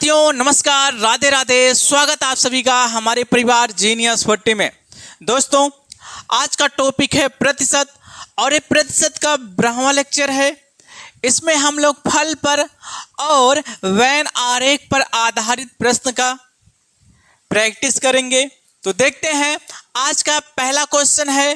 साथियों नमस्कार, राधे राधे। स्वागत आप सभी का हमारे परिवार जीनियस 40 में। दोस्तों आज का टॉपिक है प्रतिशत, और ये प्रतिशत का 12वां लेक्चर है। इसमें हम लोग फल पर और वेन आरेख पर आधारित प्रश्न का प्रैक्टिस करेंगे। तो देखते हैं, आज का पहला क्वेश्चन है,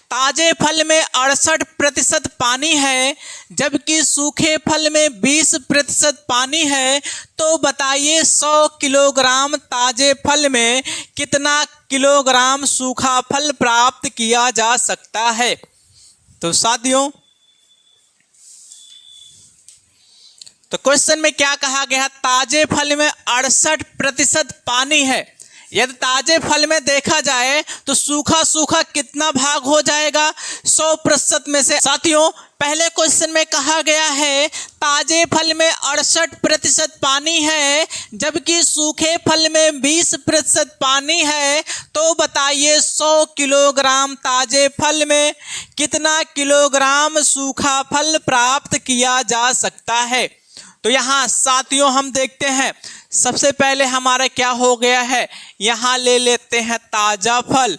ताजे फल में 68% पानी है जबकि सूखे फल में 20% पानी है, तो बताइए 100 किलोग्राम ताजे फल में कितना किलोग्राम सूखा फल प्राप्त किया जा सकता है। तो साथियों, तो क्वेश्चन में क्या कहा गया, ताजे फल में 68% पानी है। यदि ताजे फल में देखा जाए तो सूखा सूखा कितना भाग हो जाएगा, 100% में से। साथियों पहले क्वेश्चन में कहा गया है ताजे फल में 68% पानी है जबकि सूखे फल में 20% पानी है, तो बताइए 100 किलोग्राम ताजे फल में कितना किलोग्राम सूखा फल प्राप्त किया जा सकता है। तो यहाँ साथियों हम देखते हैं, सबसे पहले हमारा क्या हो गया है, यहाँ ले लेते हैं ताजा फल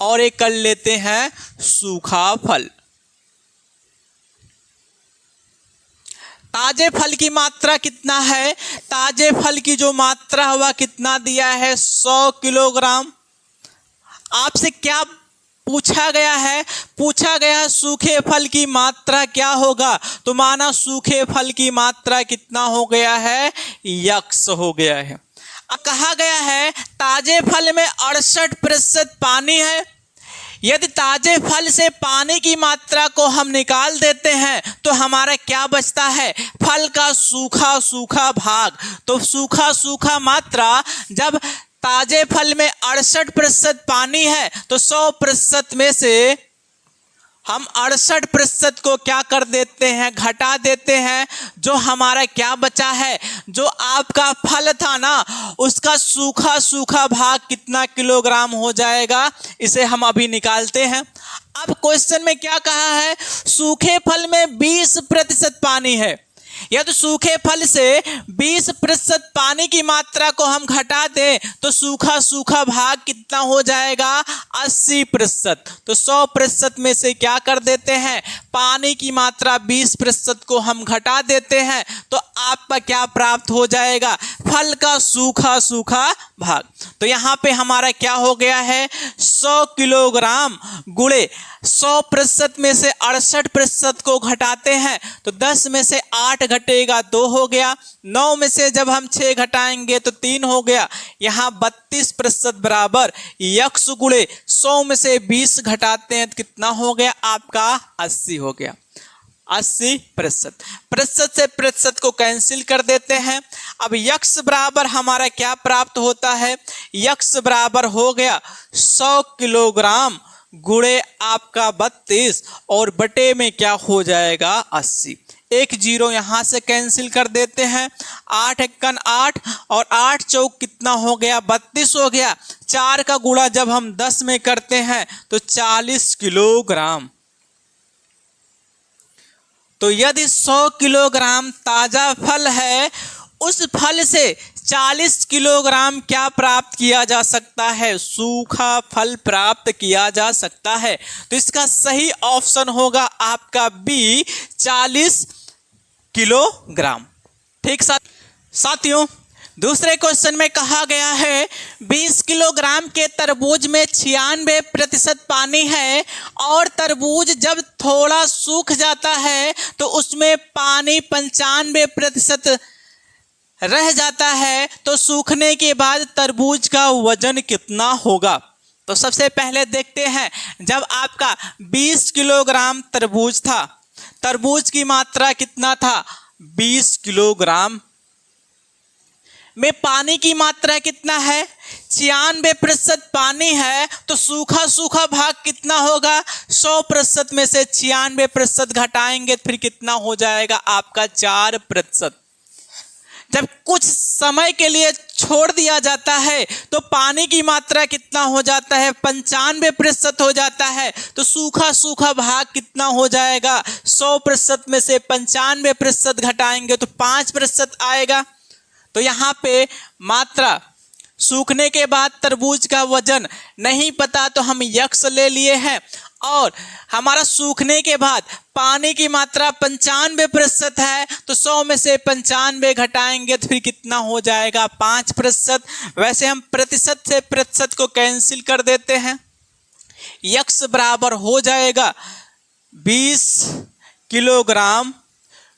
और एक कर लेते हैं सूखा फल। ताजे फल की मात्रा कितना है, ताजे फल की जो मात्रा हुआ कितना दिया है, 100 किलोग्राम। आपसे क्या पूछा गया है, पूछा गया सूखे फल की मात्रा क्या होगा, तो माना सूखे फल की मात्रा कितना हो गया है, यक्स हो गया है। अब कहा गया है ताजे फल में 68% पानी है। यदि ताजे फल से पानी की मात्रा को हम निकाल देते हैं तो हमारा क्या बचता है, फल का सूखा सूखा भाग। तो सूखा सूखा मात्रा, जब ताजे फल में 68% पानी है तो 100% में से हम 68% को क्या कर देते हैं, घटा देते हैं। जो हमारा क्या बचा है, जो आपका फल था ना, उसका सूखा सूखा भाग कितना किलोग्राम हो जाएगा, इसे हम अभी निकालते हैं। अब क्वेश्चन में क्या कहा है, सूखे फल में 20% पानी है। यदि सूखे फल से 20% पानी की मात्रा को हम घटा दें तो सूखा सूखा भाग कितना हो जाएगा, 80%। तो 100% में से क्या कर देते हैं, पानी की मात्रा 20% को हम घटा देते हैं, तो आपका क्या प्राप्त हो जाएगा, फल का सूखा सूखा भाग। तो यहाँ पे हमारा क्या हो गया है, 100 किलोग्राम गुणे 100% में से 68% को घटाते हैं तो 10 में से 8 घटेगा 2 हो गया, 9 में से जब हम 6 घटाएंगे तो 3 हो गया। यहाँ 32% बराबर यक्स गुणे 100 में से 20 घटाते हैं तो कितना हो गया, आपका 80 हो गया। 80%। प्रतिशत से प्रतिशत को कैंसिल कर देते हैं। अब यक्स बराबर हमारा क्या प्राप्त होता है, यक्स बराबर हो गया 100 किलोग्राम गुणे आपका 32 और बटे में क्या हो जाएगा, 80। एक जीरो यहाँ से कैंसिल कर देते हैं, 8 एकन 8 और 8 चौक कितना हो गया, 32 हो गया। 4 का गुणा जब हम 10 में करते हैं तो 40 किलोग्राम। तो यदि 100 किलोग्राम ताजा फल है, उस फल से 40 किलोग्राम क्या प्राप्त किया जा सकता है, सूखा फल प्राप्त किया जा सकता है। तो इसका सही ऑप्शन होगा आपका बी, 40 किलोग्राम। ठीक साथियों, दूसरे क्वेश्चन में कहा गया है 20 किलोग्राम के तरबूज में 96% पानी है और तरबूज जब थोड़ा सूख जाता है तो उसमें पानी 95% रह जाता है, तो सूखने के बाद तरबूज का वजन कितना होगा। तो सबसे पहले देखते हैं, जब आपका 20 किलोग्राम तरबूज था, तरबूज की मात्रा कितना था, 20 किलोग्राम में पानी की मात्रा कितना है, 96% पानी है, तो सूखा सूखा भाग कितना होगा, 100% में से 96% घटाएंगे फिर कितना हो जाएगा, आपका 4%। जब कुछ समय के लिए छोड़ दिया जाता है तो पानी की मात्रा कितना हो जाता है, 95% हो जाता है। तो सूखा सूखा भाग कितना हो जाएगा, 100% में से 95% घटाएंगे तो 5% आएगा। तो यहाँ पे मात्रा सूखने के बाद तरबूज का वजन नहीं पता तो हम यक्स ले लिए हैं, और हमारा सूखने के बाद पानी की मात्रा 95% है तो 100 में से 95 घटाएंगे तो फिर कितना हो जाएगा, 5%। वैसे हम प्रतिशत से प्रतिशत को कैंसिल कर देते हैं। यक्स बराबर हो जाएगा 20 किलोग्राम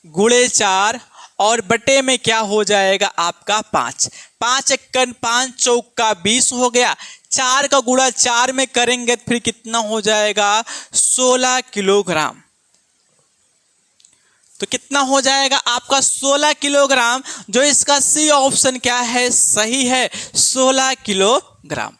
गुणे 4 और बटे में क्या हो जाएगा आपका 5। 5 एकड़ 5 चौका 20 हो गया। 4 का गुणा 4 में करेंगे तो फिर कितना हो जाएगा 16 किलोग्राम। तो कितना हो जाएगा आपका 16 किलोग्राम, जो इसका सी ऑप्शन क्या है, सही है 16 किलोग्राम।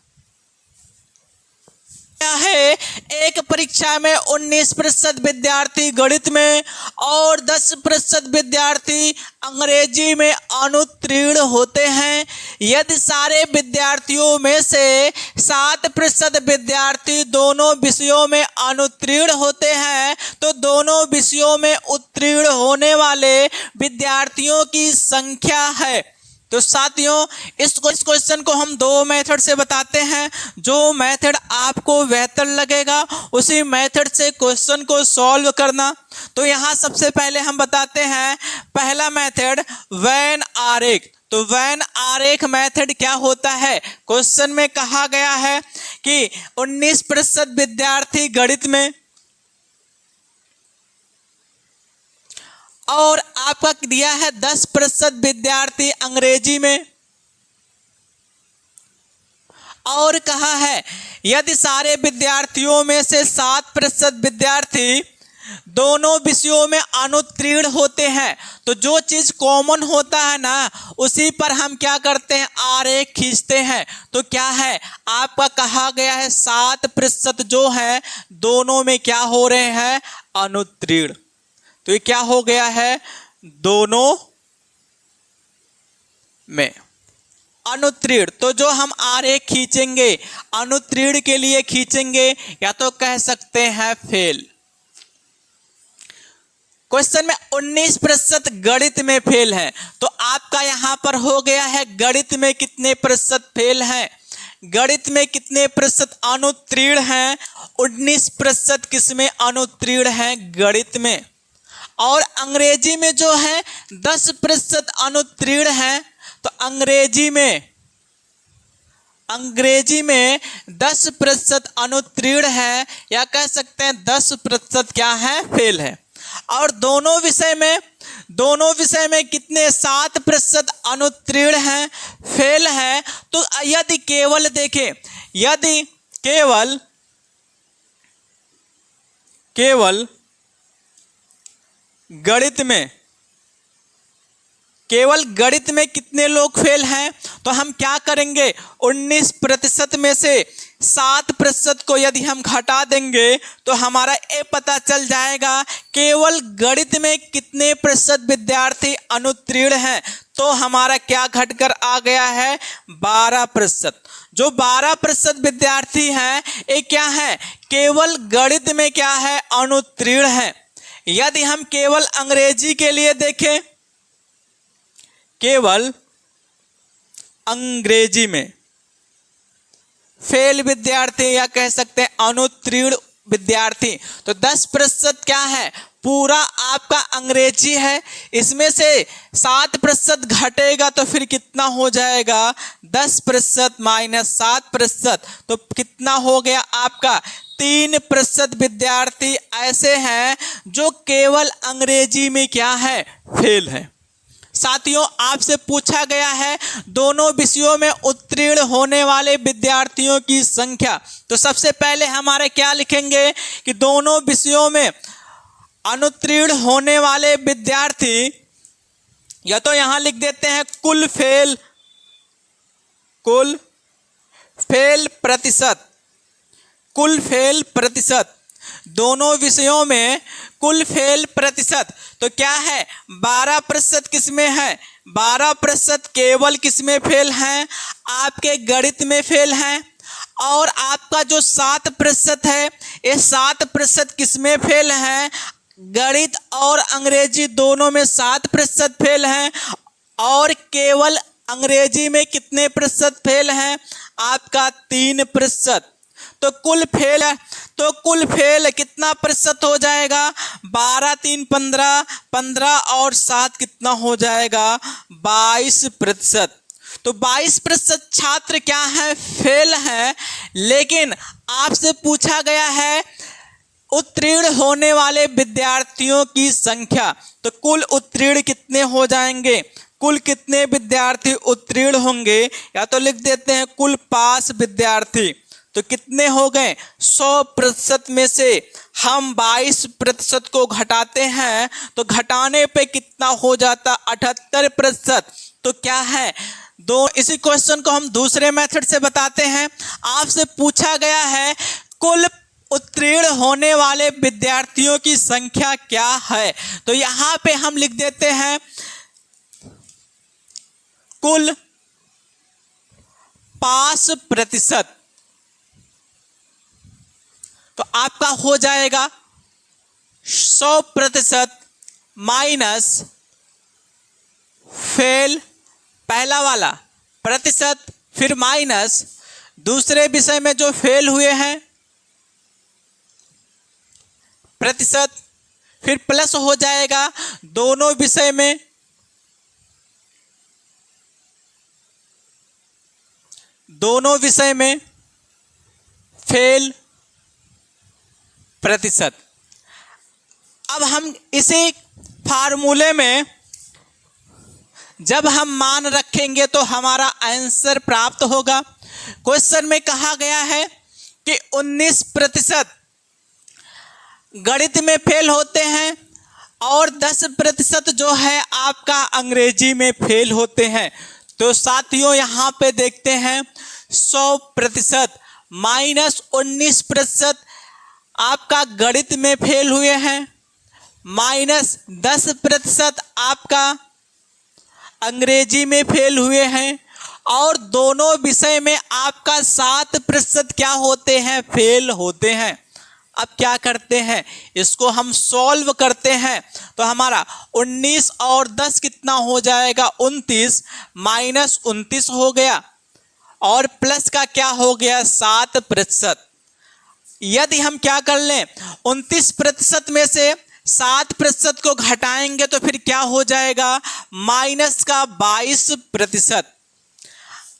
क्या है, एक परीक्षा में 19% विद्यार्थी गणित में और 10% विद्यार्थी अंग्रेजी में अनुत्तीर्ण होते हैं। यदि सारे विद्यार्थियों में से 7% विद्यार्थी दोनों विषयों में अनुत्तीर्ण होते हैं तो दोनों विषयों में उत्तीर्ण होने वाले विद्यार्थियों की संख्या है। तो साथियों, इस क्वेश्चन को हम 2 मेथड से बताते हैं। जो मेथड आपको बेहतर लगेगा उसी मेथड से क्वेश्चन को सॉल्व करना। तो यहाँ सबसे पहले हम बताते हैं पहला मेथड, वेन आरेख। तो वेन आरेख मेथड क्या होता है, क्वेश्चन में कहा गया है कि 19% विद्यार्थी गणित में और आपका दिया है 10% विद्यार्थी अंग्रेजी में, और कहा है यदि सारे विद्यार्थियों में से 7% विद्यार्थी दोनों विषयों में अनुत्तीर्ण होते हैं तो जो चीज कॉमन होता है ना उसी पर हम क्या करते हैं, आरेख खींचते हैं। तो क्या है आपका कहा गया है 7% जो है दोनों में क्या हो रहे हैं, अनुत्तीर्ण। तो ये क्या हो गया है, दोनों में अनुत्तीर्ण। तो जो हम आरेख खींचेंगे अनुत्तीर्ण के लिए खींचेंगे या तो कह सकते हैं फेल। क्वेश्चन में 19% गणित में फेल है तो आपका यहां पर हो गया है गणित में कितने प्रतिशत फेल हैं, गणित में कितने प्रतिशत अनुत्तीर्ण हैं, 19% किसमें अनुत्तीर्ण हैं, गणित में। और अंग्रेजी में जो है 10% अनुत्तीर्ण है तो अंग्रेजी में 10% अनुत्तीर्ण है या कह सकते हैं 10% क्या है, फेल है। और दोनों विषय में कितने 7% अनुत्तीर्ण हैं, फेल है। तो यदि केवल देखें, यदि केवल गणित में कितने लोग फेल हैं तो हम क्या करेंगे, 19% में से 7% को यदि हम घटा देंगे तो हमारा ये पता चल जाएगा केवल गणित में कितने प्रतिशत विद्यार्थी अनुत्तीर्ण हैं। तो हमारा क्या घटकर आ गया है, 12%। जो 12% विद्यार्थी हैं ये क्या है, केवल गणित में क्या है, अनुत्तीर्ण है। यदि हम केवल अंग्रेजी के लिए देखें, केवल अंग्रेजी में फेल विद्यार्थी या कह सकते हैं अनुत्तीर्ण विद्यार्थी, तो 10% क्या है, पूरा आपका अंग्रेजी है। इसमें से 7% घटेगा तो फिर कितना हो जाएगा, 10% माइनस 7%, तो कितना हो गया आपका 3% विद्यार्थी ऐसे हैं जो केवल अंग्रेजी में क्या है, फेल है। साथियों, आपसे पूछा गया है दोनों विषयों में उत्तीर्ण होने वाले विद्यार्थियों की संख्या। तो सबसे पहले हमारे क्या लिखेंगे कि दोनों विषयों में अनुत्तीर्ण होने वाले विद्यार्थी, या तो यहां लिख देते हैं कुल फेल प्रतिशत, दोनों विषयों में कुल फेल प्रतिशत। तो क्या है, 12% किसमें है, 12% केवल किसमें फेल हैं? आपके गणित में फेल हैं। और आपका जो 7% है, ये 7% किसमें फेल हैं? गणित और अंग्रेजी दोनों में 7% फेल हैं। और केवल अंग्रेजी में कितने प्रतिशत फेल हैं? आपका 3%। तो कुल फेल है, तो कुल फेल कितना प्रतिशत हो जाएगा? 12 3 15, 15 और 7 कितना हो जाएगा? 22%। तो 22% छात्र क्या है? फेल हैं। लेकिन आपसे पूछा गया है उत्तीर्ण होने वाले विद्यार्थियों की संख्या। तो कुल उत्तीर्ण कितने हो जाएंगे? कुल कितने विद्यार्थी उत्तीर्ण होंगे? या तो लिख देते हैं कुल पास विद्यार्थी। तो कितने हो गए? 100% में से हम 22% को घटाते हैं तो घटाने पे कितना हो जाता? 78%। तो क्या है इसी क्वेश्चन को हम दूसरे मेथड से बताते हैं। आपसे पूछा गया है कुल उत्तीर्ण होने वाले विद्यार्थियों की संख्या क्या है। तो यहां पे हम लिख देते हैं कुल पास प्रतिशत। तो आपका हो जाएगा 100% माइनस फेल पहला वाला प्रतिशत, फिर माइनस दूसरे विषय में जो फेल हुए हैं प्रतिशत, फिर प्लस हो जाएगा दोनों विषय में फेल प्रतिशत। अब हम इसी फार्मूले में जब हम मान रखेंगे तो हमारा आंसर प्राप्त होगा। क्वेश्चन में कहा गया है कि 19% गणित में फेल होते हैं और 10% जो है आपका अंग्रेजी में फेल होते हैं। तो साथियों यहाँ पे देखते हैं 100% माइनस 19% आपका गणित में फेल हुए हैं, माइनस 10% आपका अंग्रेजी में फेल हुए हैं, और दोनों विषय में आपका 7% क्या होते हैं? फेल होते हैं। अब क्या करते हैं? इसको हम सॉल्व करते हैं तो हमारा 19 और 10 कितना हो जाएगा? 29, माइनस 29 हो गया और प्लस का क्या हो गया? 7%। यदि हम क्या कर लें 29% में से 7% को घटाएंगे तो फिर क्या हो जाएगा? माइनस का 22%।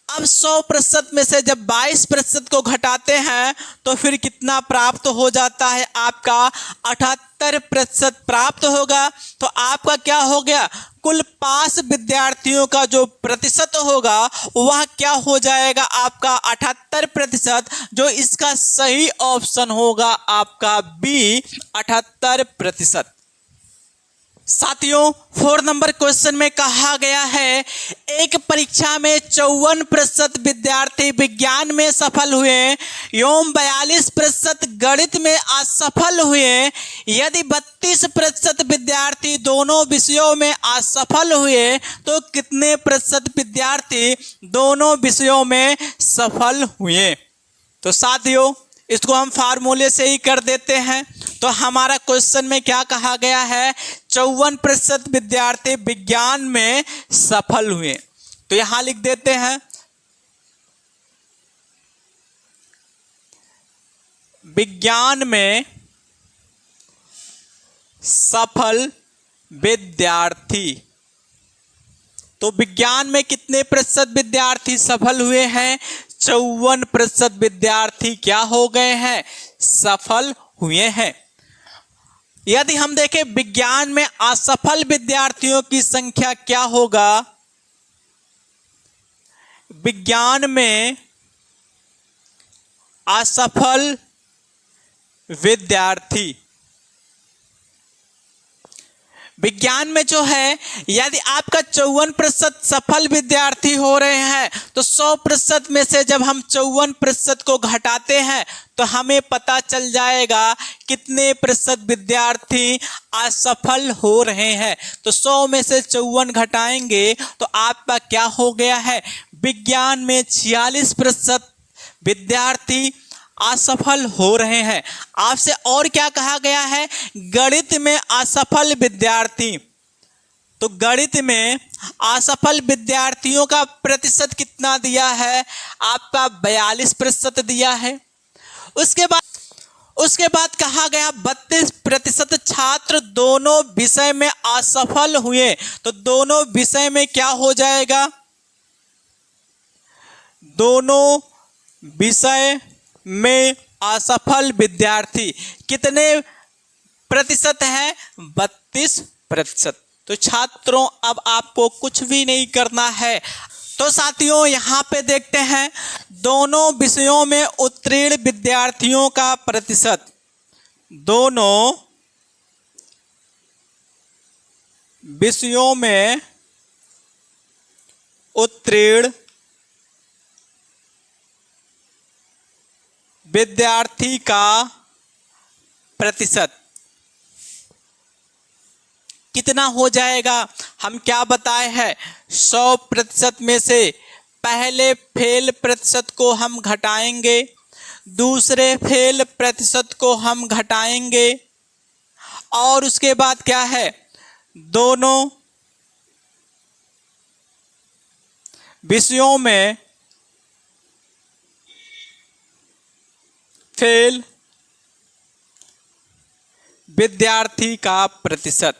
अब 100% में से जब 22% को घटाते हैं तो फिर कितना प्राप्त हो जाता है? आपका 78% प्राप्त होगा। तो आपका क्या हो गया? कुल पास विद्यार्थियों का जो प्रतिशत होगा वह क्या हो जाएगा? आपका 78%, जो इसका सही ऑप्शन होगा आपका बी, 78%। साथियों 4 नंबर क्वेश्चन में कहा गया है एक परीक्षा में 54% विद्यार्थी विज्ञान में सफल हुए एवं 42% गणित में असफल हुए। यदि 32% विद्यार्थी दोनों विषयों में असफल हुए तो कितने प्रतिशत विद्यार्थी दोनों विषयों में सफल हुए? तो साथियों इसको हम फार्मूले से ही कर देते हैं। तो हमारा क्वेश्चन में क्या कहा गया है? 54% विद्यार्थी विज्ञान में सफल हुए। तो यहां लिख देते हैं विज्ञान में सफल विद्यार्थी। तो विज्ञान में कितने प्रतिशत विद्यार्थी सफल हुए हैं? 54% विद्यार्थी क्या हो गए हैं? सफल हुए हैं। यदि हम देखें विज्ञान में असफल विद्यार्थियों की संख्या क्या होगा? विज्ञान में असफल विद्यार्थी, विज्ञान में जो है, यदि आपका 54% सफल विद्यार्थी हो रहे हैं तो 100% में से जब हम 54% को घटाते हैं तो हमें पता चल जाएगा कितने प्रतिशत विद्यार्थी असफल हो रहे हैं। तो 100 में से 54 घटाएंगे तो आपका क्या हो गया है, विज्ञान में 46% विद्यार्थी असफल हो रहे हैं। आपसे और क्या कहा गया है, गणित में असफल विद्यार्थी, तो गणित में असफल विद्यार्थियों का प्रतिशत कितना दिया है, आपका 42% दिया है। उसके बाद कहा गया 32% छात्र दोनों विषय में असफल हुए, तो दोनों विषय में क्या हो जाएगा, दोनों विषय में असफल विद्यार्थी कितने प्रतिशत हैं, 32%। तो छात्रों अब आपको कुछ भी नहीं करना है। तो साथियों यहाँ पे देखते हैं दोनों विषयों में उत्तीर्ण विद्यार्थियों का प्रतिशत, दोनों विषयों में उत्तीर्ण विद्यार्थी का प्रतिशत कितना हो जाएगा, हम क्या बताए हैं, 100% में से पहले फेल प्रतिशत को हम घटाएंगे, दूसरे फेल प्रतिशत को हम घटाएंगे, और उसके बाद क्या है, दोनों विषयों में फेल विद्यार्थी का प्रतिशत,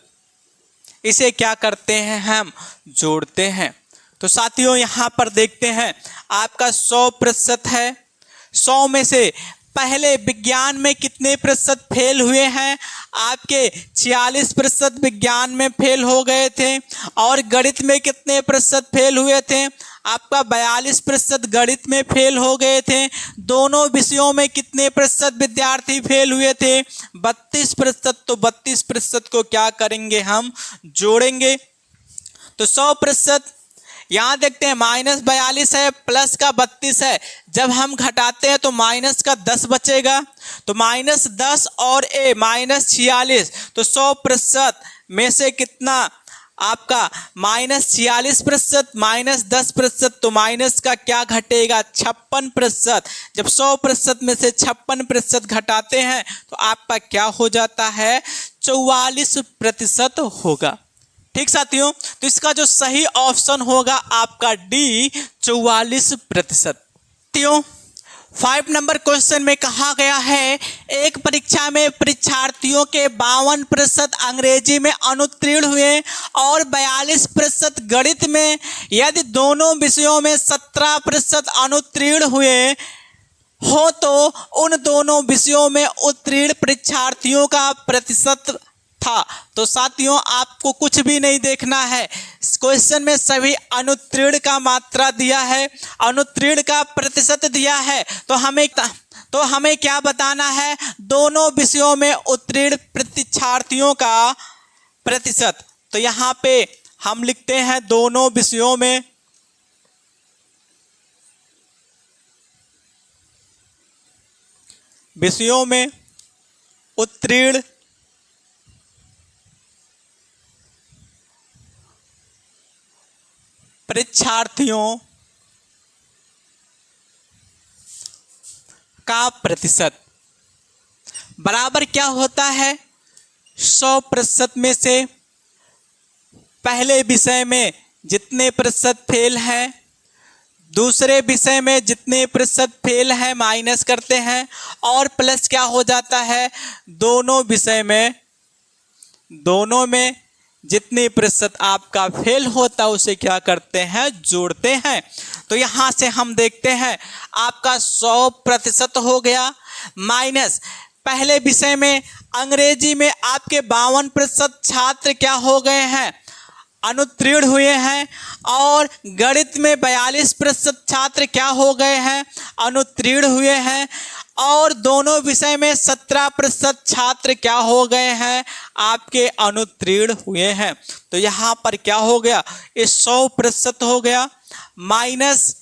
इसे क्या करते हैं, हम जोड़ते हैं। तो साथियों यहाँ पर देखते हैं आपका 100% है, 100 में से पहले विज्ञान में कितने प्रतिशत फेल हुए हैं, आपके 46% विज्ञान में फेल हो गए थे, और गणित में कितने प्रतिशत फेल हुए थे, आपका 42% गणित में फेल हो गए थे। दोनों विषयों में कितने प्रतिशत विद्यार्थी फेल हुए थे, 32%। तो 32% को क्या करेंगे, हम जोड़ेंगे। तो 100%, यहाँ देखते हैं -42 है, प्लस का 32 है, जब हम घटाते हैं तो माइनस का 10 बचेगा, तो -10 और -46, तो 100% में से कितना आपका -46%, -10%, तो माइनस का क्या घटेगा, 56%। जब 100% में से 56% घटाते हैं तो आपका क्या हो जाता है, 44% होगा। ठीक साथियों, तो इसका जो सही ऑप्शन होगा आपका डी, 44%। 5 नंबर क्वेश्चन में कहा गया है, एक परीक्षा में परीक्षार्थियों के 52% अंग्रेजी में अनुत्तीर्ण हुए और 42% गणित में, यदि दोनों विषयों में 17% अनुत्तीर्ण हुए हो तो उन दोनों विषयों में उत्तीर्ण परीक्षार्थियों का प्रतिशत था। तो साथियों आपको कुछ भी नहीं देखना है, क्वेश्चन में सभी अनुत्तीर्ण का मात्रा दिया है, अनुत्तीर्ण का प्रतिशत दिया है, तो हमें क्या बताना है, दोनों विषयों में उत्तीर्ण परीक्षार्थियों का प्रतिशत। तो यहाँ पे हम लिखते हैं दोनों विषयों में उत्तीर्ण परीक्षार्थियों का प्रतिशत बराबर क्या होता है, 100% में से पहले विषय में जितने प्रतिशत फेल हैं, दूसरे विषय में जितने प्रतिशत फेल हैं माइनस करते हैं, और प्लस क्या हो जाता है, दोनों में जितने प्रतिशत आपका फेल होता है उसे क्या करते हैं, जोड़ते हैं। तो यहाँ से हम देखते हैं आपका 100% हो गया, माइनस पहले विषय में अंग्रेजी में आपके 52% छात्र क्या हो गए हैं, अनुत्तीर्ण हुए हैं, और गणित में 42% छात्र क्या हो गए हैं, अनुत्तीर्ण हुए हैं, और दोनों विषय में 17% छात्र क्या हो गए हैं, आपके अनुत्तीर्ण हुए हैं। तो यहाँ पर क्या हो गया, ये 100% हो गया, माइनस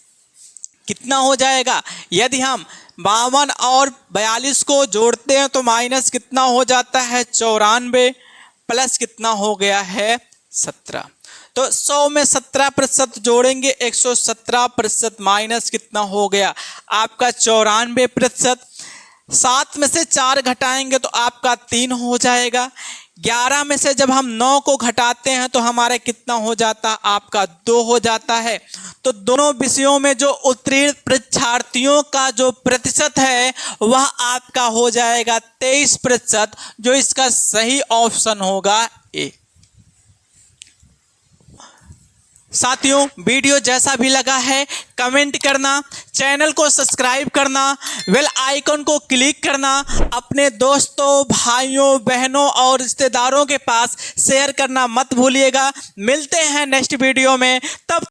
कितना हो जाएगा, यदि हम 52 और 42 को जोड़ते हैं तो माइनस कितना हो जाता है 94, प्लस कितना हो गया है 17। तो 100 में 17% जोड़ेंगे 117%, माइनस कितना हो गया आपका 94%। 7 में से 4 घटाएंगे तो आपका 3 हो जाएगा। 11 में से जब हम 9 को घटाते हैं तो हमारा कितना हो जाता है, आपका 2 हो जाता है। तो दोनों विषयों में जो उत्तीर्ण परीक्षार्थियों का जो प्रतिशत है वह आपका हो जाएगा 23%, जो इसका सही ऑप्शन होगा ए। साथियों, वीडियो जैसा भी लगा है कमेंट करना, चैनल को सब्सक्राइब करना, बेल आइकन को क्लिक करना, अपने दोस्तों, भाइयों, बहनों और रिश्तेदारों के पास शेयर करना मत भूलिएगा। मिलते हैं नेक्स्ट वीडियो में, तब